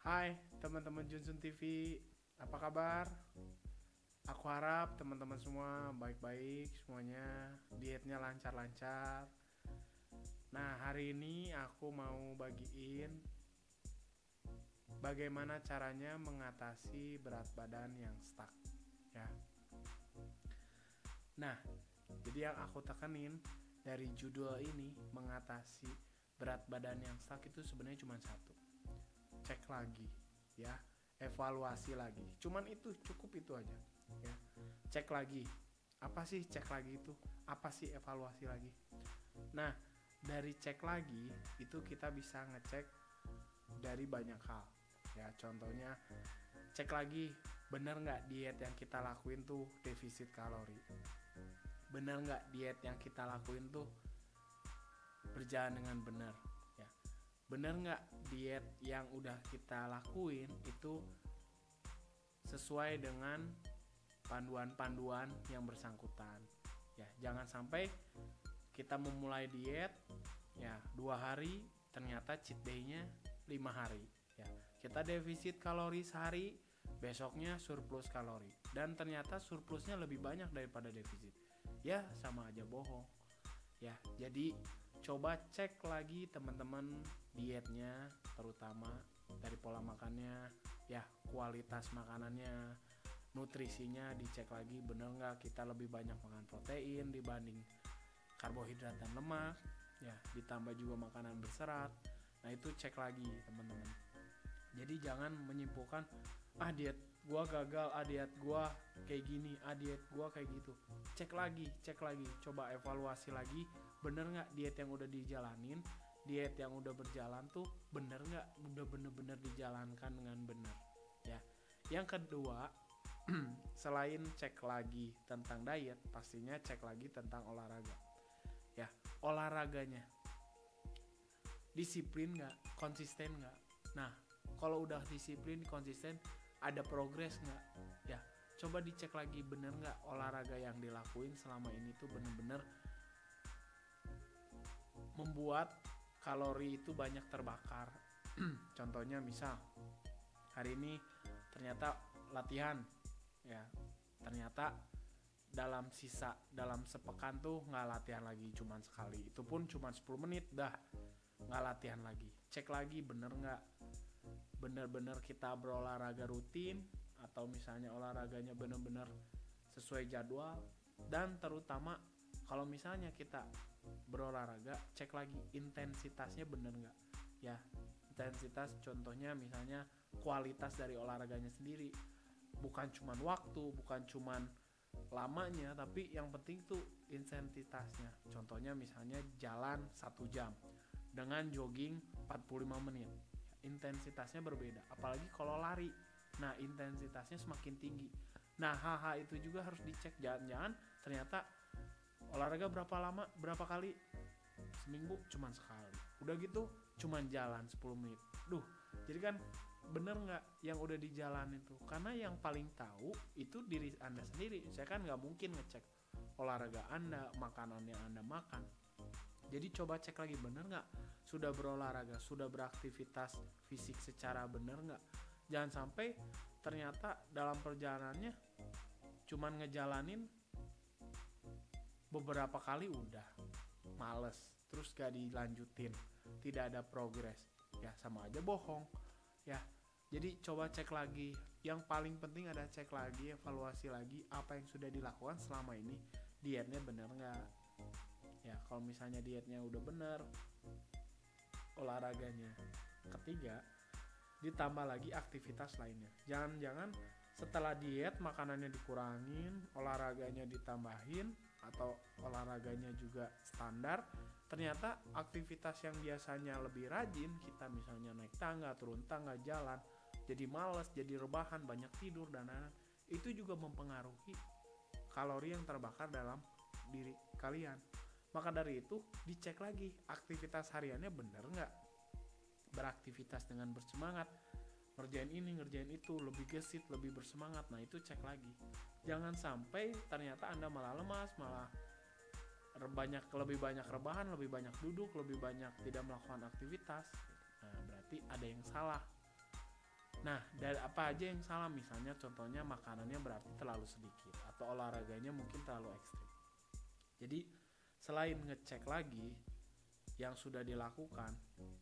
Hai teman-teman Junsun TV, apa kabar? Aku harap teman-teman semua baik-baik semuanya, dietnya lancar-lancar. Nah, hari ini aku mau bagiin bagaimana caranya mengatasi berat badan yang stuck, ya. Nah, jadi yang aku tekenin dari judul ini, mengatasi berat badan yang stuck itu sebenarnya cuma satu. Cek lagi, ya. Evaluasi lagi. Cuman itu cukup itu aja, ya. Cek lagi. Apa sih cek lagi itu? Apa sih evaluasi lagi? Nah, dari cek lagi itu kita bisa ngecek dari banyak hal. Ya, contohnya cek lagi bener nggak diet yang kita lakuin tuh defisit kalori. Bener nggak diet yang kita lakuin tuh berjalan dengan benar. Ya, bener nggak diet yang udah kita lakuin itu sesuai dengan panduan-panduan yang bersangkutan. Ya, jangan sampai kita memulai diet ya 2 hari ternyata cheat day-nya 5 hari. Ya, kita defisit kalori sehari, besoknya surplus kalori dan ternyata surplusnya lebih banyak daripada defisit. Ya, sama aja bohong. Ya, jadi coba cek lagi teman-teman dietnya, terutama dari pola makannya, ya kualitas makanannya, nutrisinya dicek lagi bener nggak kita lebih banyak makan protein dibanding karbohidrat dan lemak, ya ditambah juga makanan berserat. Nah itu cek lagi teman-teman. Jadi jangan menyimpulkan diet gua gagal, diet gua kayak gini, diet gua kayak gitu. Cek lagi, coba evaluasi lagi, bener nggak diet yang udah dijalanin, diet yang udah berjalan tuh bener nggak, udah bener-bener dijalankan dengan benar, ya. Yang kedua, selain cek lagi tentang diet, pastinya cek lagi tentang olahraga, ya. Olahraganya disiplin nggak, konsisten nggak. Nah, kalau udah disiplin konsisten, ada progres nggak, ya coba dicek lagi bener nggak olahraga yang dilakuin selama ini tuh bener-bener membuat kalori itu banyak terbakar. Contohnya misal hari ini ternyata latihan, ya ternyata dalam sepekan tuh nggak latihan lagi, cuman sekali, itu pun cuma 10 menit dah nggak latihan lagi. Cek lagi bener nggak bener-bener kita berolahraga rutin, atau misalnya olahraganya bener-bener sesuai jadwal. Dan terutama kalau misalnya kita berolahraga, cek lagi intensitasnya bener nggak, ya. Intensitas contohnya misalnya kualitas dari olahraganya sendiri, bukan cuman waktu, bukan cuman lamanya, tapi yang penting tuh intensitasnya. Contohnya misalnya jalan 1 jam dengan jogging 45 menit, intensitasnya berbeda. Apalagi kalau lari, nah intensitasnya semakin tinggi. Nah hal-hal itu juga harus dicek. Jangan-jangan ternyata olahraga berapa lama, berapa kali seminggu, cuman sekali, udah gitu cuman jalan 10 menit. Jadi kan bener nggak yang udah dijalanin tuh, karena yang paling tahu itu diri anda sendiri. Saya kan nggak mungkin ngecek olahraga anda, makanan yang anda makan. Jadi coba cek lagi bener nggak sudah berolahraga, sudah beraktivitas fisik secara bener nggak. Jangan sampai ternyata dalam perjalanannya cuman ngejalanin beberapa kali udah males, terus gak dilanjutin, tidak ada progres, ya sama aja bohong, ya. Jadi coba cek lagi. Yang paling penting ada cek lagi, evaluasi lagi apa yang sudah dilakukan selama ini, dietnya bener nggak, ya. Kalau misalnya dietnya udah bener, olahraganya. Ketiga, ditambah lagi aktivitas lainnya. Jangan-jangan setelah diet makanannya dikurangin, olahraganya ditambahin, atau olahraganya juga standar, ternyata aktivitas yang biasanya lebih rajin, kita misalnya naik tangga, turun tangga, jalan, jadi malas, jadi rebahan, banyak tidur dan lain-lain, itu juga mempengaruhi kalori yang terbakar dalam diri kalian. Maka dari itu dicek lagi aktivitas hariannya bener nggak, beraktivitas dengan bersemangat, ngerjain ini ngerjain itu, lebih gesit, lebih bersemangat. Nah itu cek lagi. Jangan sampai ternyata anda malah lemas, malah lebih banyak rebahan, lebih banyak duduk, lebih banyak tidak melakukan aktivitas. Nah berarti ada yang salah. Nah, dari apa aja yang salah? Misalnya contohnya makanannya berarti terlalu sedikit atau olahraganya mungkin terlalu ekstrim. Jadi selain ngecek lagi yang sudah dilakukan,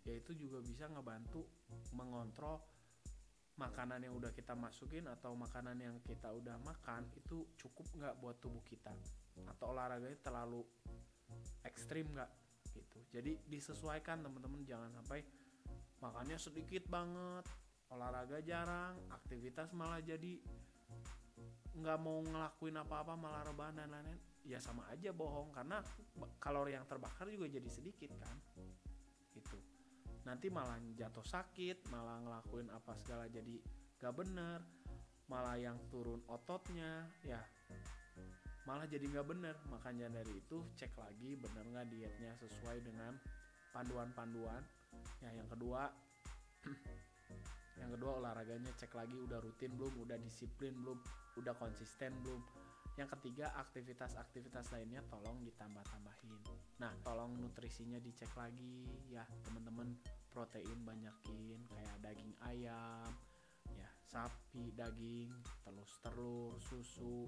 yaitu juga bisa ngebantu mengontrol makanan yang udah kita masukin atau makanan yang kita udah makan itu cukup nggak buat tubuh kita, atau olahraganya terlalu ekstrim nggak gitu. Jadi disesuaikan teman-teman, jangan sampai makannya sedikit banget, olahraga jarang, aktivitas malah jadi nggak mau ngelakuin apa-apa, malah rebahan dan lain-lain. Ya sama aja bohong, karena kalori yang terbakar juga jadi sedikit kan gitu. Nanti malah jatuh sakit, malah ngelakuin apa segala jadi gak bener, malah yang turun ototnya ya malah jadi gak bener. Makanya dari itu cek lagi bener gak dietnya sesuai dengan panduan-panduan ya. Yang kedua olahraganya cek lagi udah rutin belum, udah disiplin belum, udah konsisten belum. Yang ketiga aktivitas-aktivitas lainnya tolong ditambah-tambahin. Nah tolong nutrisinya dicek lagi ya teman-teman. Protein banyakin kayak daging ayam ya, sapi, daging, telur, susu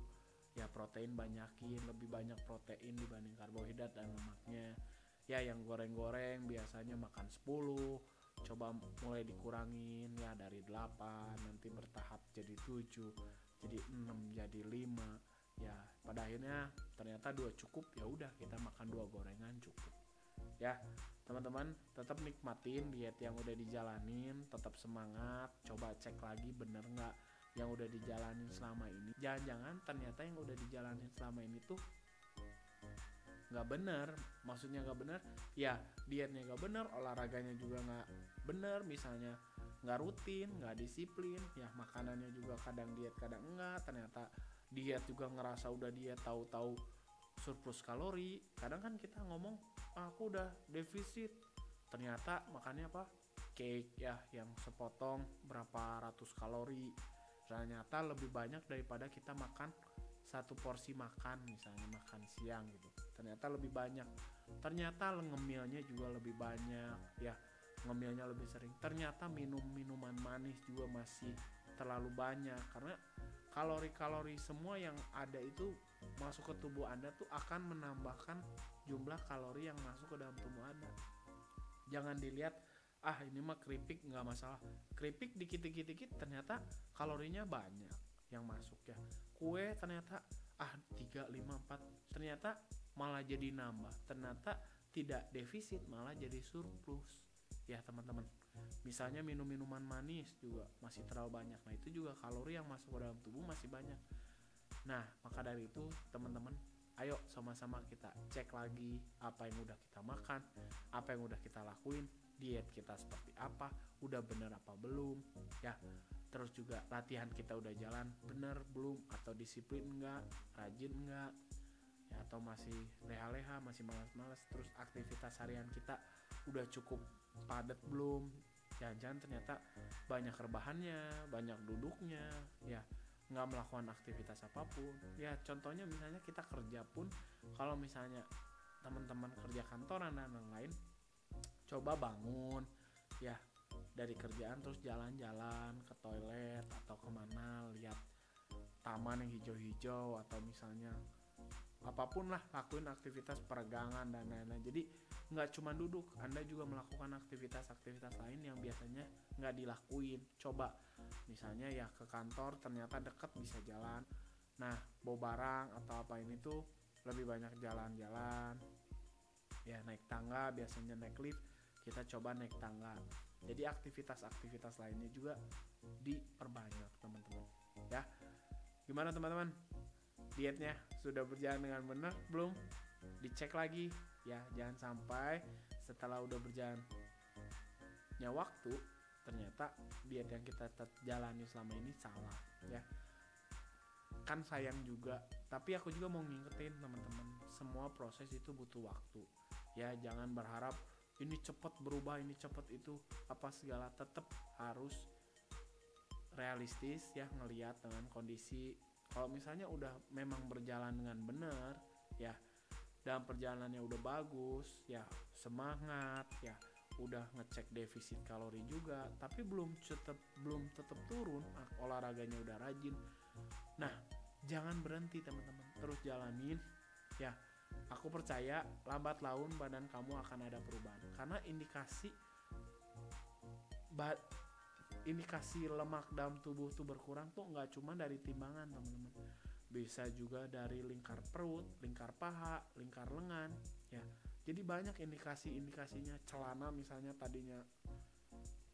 ya. Protein banyakin, lebih banyak protein dibanding karbohidrat dan lemaknya ya. Yang goreng-goreng biasanya makan 10, coba mulai dikurangin ya dari 8, nanti bertahap jadi 7, jadi 6, jadi 5 ya. Pada akhirnya ternyata 2 cukup, ya udah kita makan 2 gorengan cukup ya. Teman-teman tetap nikmatin diet yang udah dijalanin, tetap semangat, coba cek lagi bener nggak yang udah dijalanin selama ini. Jangan-jangan ternyata yang udah dijalanin selama ini tuh nggak bener. Maksudnya nggak bener ya, dietnya nggak bener, olahraganya juga nggak bener, misalnya nggak rutin, nggak disiplin ya. Makanannya juga kadang diet kadang enggak. Ternyata diet juga ngerasa udah diet, tahu-tahu surplus kalori. Kadang kan kita ngomong aku udah defisit, ternyata makannya apa, cake ya yang sepotong berapa ratus kalori, ternyata lebih banyak daripada kita makan satu porsi makan, misalnya makan siang gitu, ternyata lebih banyak. Ternyata ngemilnya juga lebih banyak ya, ngemilnya lebih sering. Ternyata minum minuman manis juga masih terlalu banyak, karena kalori-kalori semua yang ada itu masuk ke tubuh Anda tuh akan menambahkan jumlah kalori yang masuk ke dalam tubuh Anda. Jangan dilihat ini mah keripik nggak masalah, keripik dikit-dikit ternyata kalorinya banyak yang masuk ya. Kue ternyata 3, 5, 4 ternyata malah jadi nambah, ternyata tidak defisit malah jadi surplus ya teman-teman. Misalnya minum minuman manis juga masih terlalu banyak, nah itu juga kalori yang masuk ke dalam tubuh masih banyak. Nah maka dari itu teman-teman, ayo sama-sama kita cek lagi apa yang udah kita makan, apa yang udah kita lakuin, diet kita seperti apa, udah bener apa belum ya. Terus juga latihan kita udah jalan bener belum, atau disiplin enggak, rajin enggak ya, atau masih leha-leha, masih malas-malas. Terus aktivitas harian kita udah cukup padat belum, jangan-jangan ternyata banyak rebahannya, banyak duduknya ya, nggak melakukan aktivitas apapun ya. Contohnya misalnya kita kerja pun, kalau misalnya teman-teman kerja kantoran dan lain-lain, coba bangun ya dari kerjaan terus jalan-jalan ke toilet atau kemana, lihat taman yang hijau-hijau, atau misalnya apapun lah, lakuin aktivitas peregangan dan lain-lain. Jadi nggak cuma duduk, Anda juga melakukan aktivitas-aktivitas lain yang biasanya nggak dilakuin. Coba misalnya ya ke kantor ternyata deket bisa jalan, nah bawa barang atau apa ini tuh lebih banyak jalan-jalan ya. Naik tangga, biasanya naik lift, kita coba naik tangga. Jadi aktivitas-aktivitas lainnya juga diperbanyak teman-teman ya. Gimana teman-teman, dietnya sudah berjalan dengan benar belum? Dicek lagi ya, jangan sampai setelah udah berjalannya waktu ternyata diet yang kita jalani selama ini salah ya. Kan sayang juga. Tapi aku juga mau ngingetin teman-teman, semua proses itu butuh waktu ya. Jangan berharap ini cepat berubah, ini cepat itu apa segala. Tetap harus realistis ya, ngelihat dengan kondisi. Kalau misalnya udah memang berjalan dengan benar ya, dalam perjalanannya udah bagus ya, semangat ya, udah ngecek defisit kalori juga, tapi belum tetap turun, olahraganya udah rajin. Nah, jangan berhenti teman-teman, terus jalanin ya. Aku percaya lambat laun badan kamu akan ada perubahan, karena indikasi lemak dalam tubuh tuh berkurang tuh nggak cuma dari timbangan teman-teman, bisa juga dari lingkar perut, lingkar paha, lingkar lengan ya. Jadi banyak indikasinya. Celana misalnya tadinya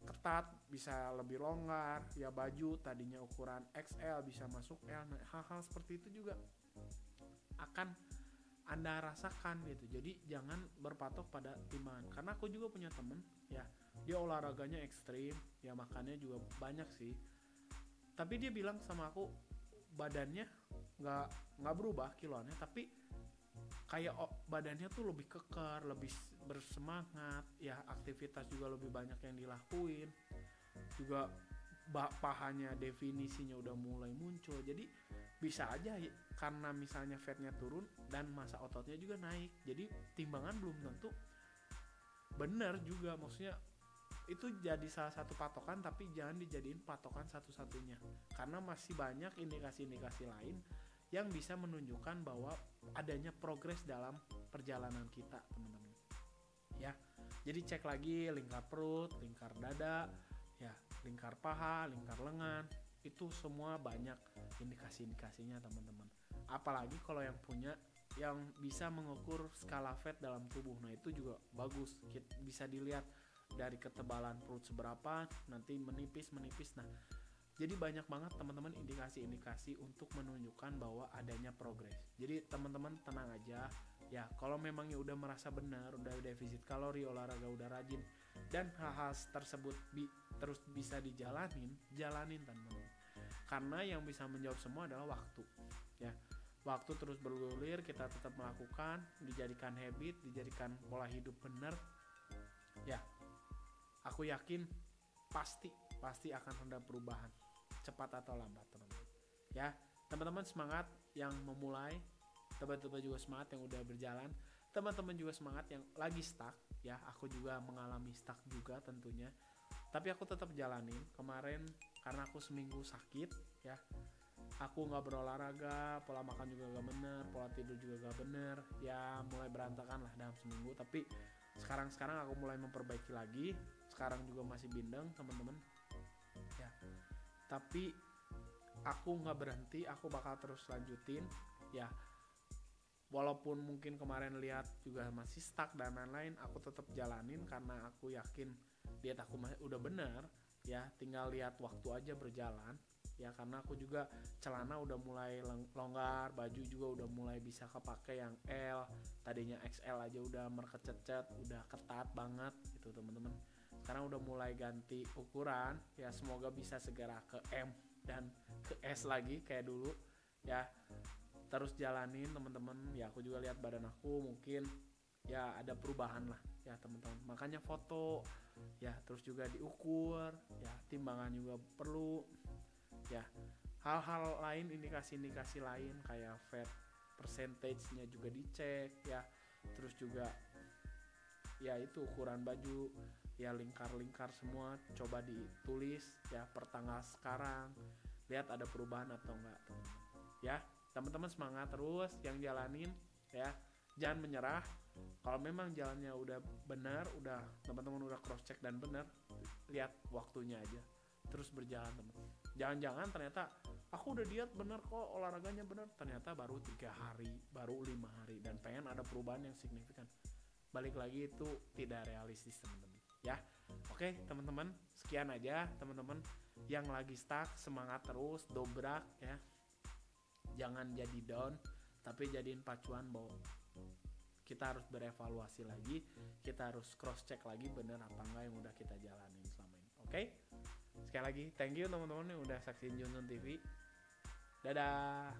ketat bisa lebih longgar ya, baju tadinya ukuran XL bisa masuk L. Nah, hal-hal seperti itu juga akan Anda rasakan gitu. Jadi jangan berpatok pada timbangan, karena aku juga punya temen ya, dia olahraganya ekstrim ya, makannya juga banyak sih, tapi dia bilang sama aku badannya nggak berubah kiloannya, tapi kayak badannya tuh lebih keker, lebih bersemangat ya, aktivitas juga lebih banyak yang dilakuin juga, pahanya definisinya udah mulai muncul. Jadi bisa aja karena misalnya fatnya turun dan massa ototnya juga naik, jadi timbangan belum tentu benar juga. Maksudnya itu jadi salah satu patokan, tapi jangan dijadiin patokan satu-satunya, karena masih banyak indikasi-indikasi lain yang bisa menunjukkan bahwa adanya progres dalam perjalanan kita teman-teman ya. Jadi cek lagi lingkar perut, lingkar dada ya, lingkar paha, lingkar lengan, itu semua banyak indikasi-indikasinya teman-teman. Apalagi kalau yang bisa mengukur skala fat dalam tubuh, nah itu juga bagus, bisa dilihat dari ketebalan perut seberapa, nanti menipis. Nah, jadi banyak banget teman-teman indikasi-indikasi untuk menunjukkan bahwa adanya progres. Jadi teman-teman tenang aja ya, kalau memangnya udah merasa benar, udah defisit kalori, olahraga udah rajin, dan hal-hal tersebut terus bisa jalanin teman-teman. Karena yang bisa menjawab semua adalah waktu ya. Waktu terus bergulir, kita tetap melakukan, dijadikan habit, dijadikan pola hidup benar ya. Aku yakin pasti akan ada perubahan, cepat atau lambat teman-teman ya. Teman-teman semangat yang memulai, teman-teman juga semangat yang udah berjalan, teman-teman juga semangat yang lagi stuck ya. Aku juga mengalami stuck juga tentunya, tapi aku tetap jalanin. Kemarin karena aku seminggu sakit ya, aku nggak berolahraga, pola makan juga gak bener, pola tidur juga gak bener ya, mulai berantakan lah dalam seminggu. Tapi sekarang aku mulai memperbaiki lagi. Sekarang juga masih bindeng teman-teman ya, tapi aku nggak berhenti, aku bakal terus lanjutin ya. Walaupun mungkin kemarin lihat juga masih stuck dan lain-lain, aku tetap jalanin karena aku yakin diet aku udah bener ya. Tinggal lihat waktu aja berjalan ya, karena aku juga celana udah mulai longgar, baju juga udah mulai bisa kepake yang L, tadinya XL aja udah merkecet-cet, udah ketat banget gitu teman-teman. Sekarang udah mulai ganti ukuran ya, semoga bisa segera ke M dan ke S lagi kayak dulu ya. Terus jalanin teman-teman ya. Aku juga lihat badan aku mungkin ya ada perubahan lah ya teman-teman, makanya foto ya, terus juga diukur ya, timbangan juga perlu ya. Hal-hal lain, indikasi-indikasi lain kayak fat percentage-nya juga dicek ya. Terus juga ya itu ukuran baju ya, lingkar-lingkar semua coba ditulis ya per tanggal sekarang, lihat ada perubahan atau enggak teman-teman ya. Teman-teman semangat terus yang jalanin ya, jangan menyerah. Kalau memang jalannya udah benar, udah teman-teman udah cross check dan benar, lihat waktunya aja, terus berjalan teman. Jangan-jangan ternyata aku udah diet benar kok, olahraganya benar, ternyata baru 3 hari, baru 5 hari, dan pengen ada perubahan yang signifikan. Balik lagi itu tidak realistis teman-teman ya. Oke teman-teman, sekian aja teman-teman yang lagi stuck, semangat terus, dobrak ya. Jangan jadi down, tapi jadiin pacuan bahwa kita harus berevaluasi lagi, kita harus cross check lagi bener apa enggak yang udah kita jalanin selama ini. Oke? Sekali lagi thank you teman-teman yang udah saksiin Johnson TV. Dadah.